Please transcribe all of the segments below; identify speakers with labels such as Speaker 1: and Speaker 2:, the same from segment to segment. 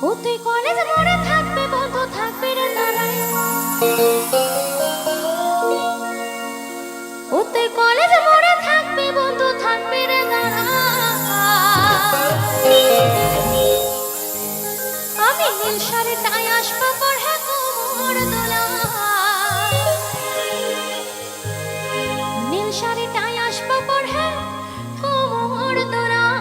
Speaker 1: ও তুই কলেজ মোড়ে থাকবে বন্ধু থাকবে রে দাঁড়ায়। ও তুই কলেজ মোড়ে থাকবে বন্ধু থাকবে রে দাঁড়ায়। আমি নীল শাড়িটায় আসবো পড়ে কোমর দোলায়। নীল শাড়িটায় আসবো পড়ে কোমর দোলায়।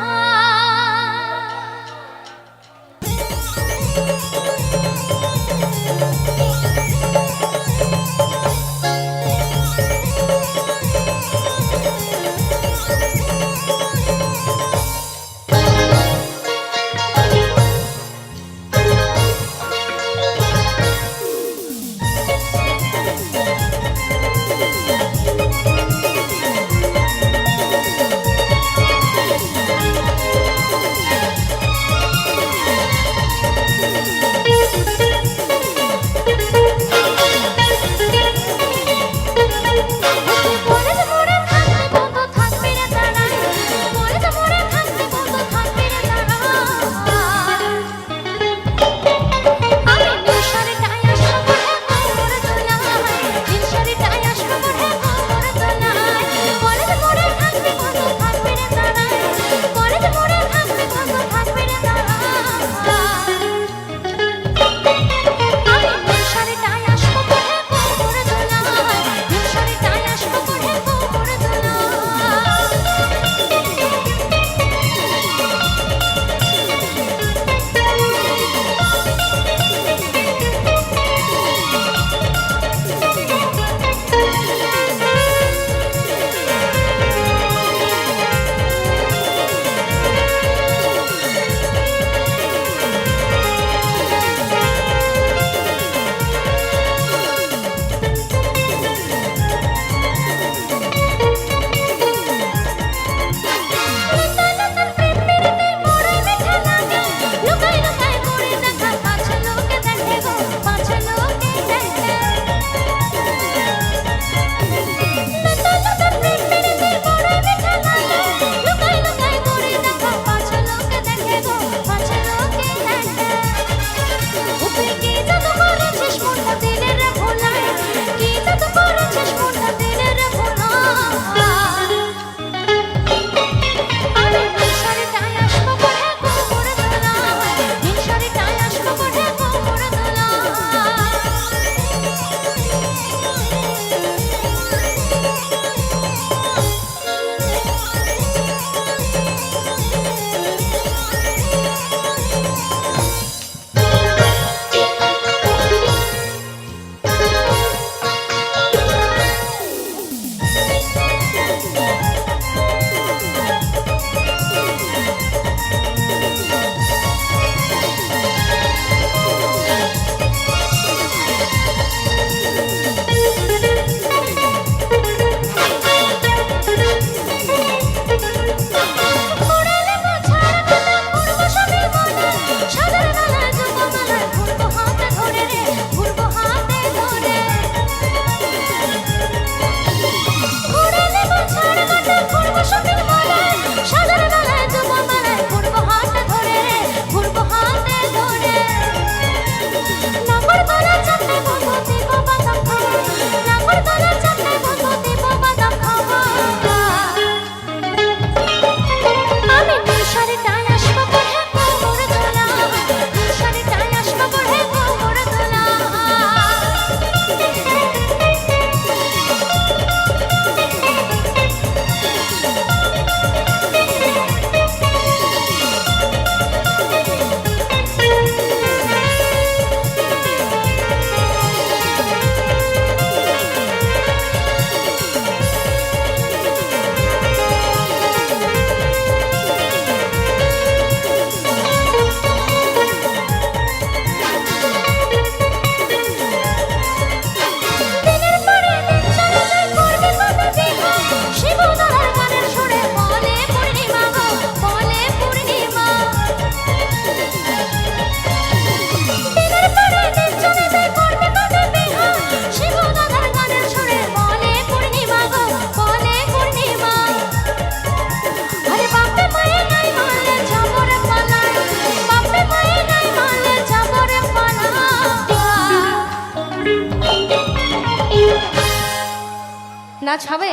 Speaker 1: নাচ হবে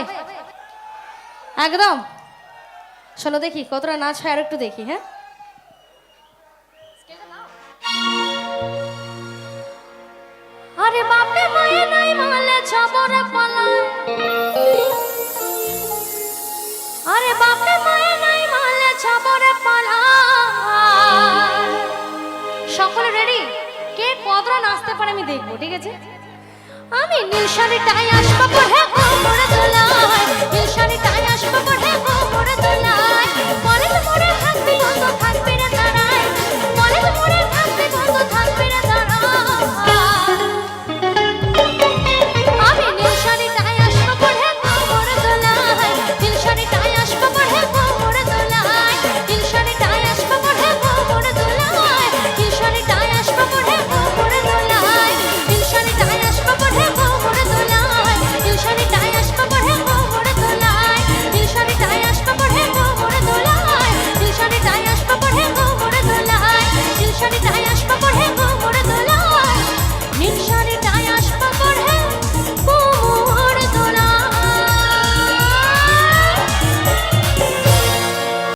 Speaker 1: একদম। শোনো দেখি কতটা নাচ হয় আর একটু দেখি। হ্যাঁ আরে বাপে মায়ে নাই মালে ছবরে পালায়, আরে বাপে মায়ে নাই মালে ছবরে পালায়। সকলে রেডি? কে কতটা নাচতে পারে আমি দেখবো, ঠিক আছে? আমি নীল শাড়িটাই আসবো পরে কোমরে দোলায়, নীল শাড়িটাই আসবো পরে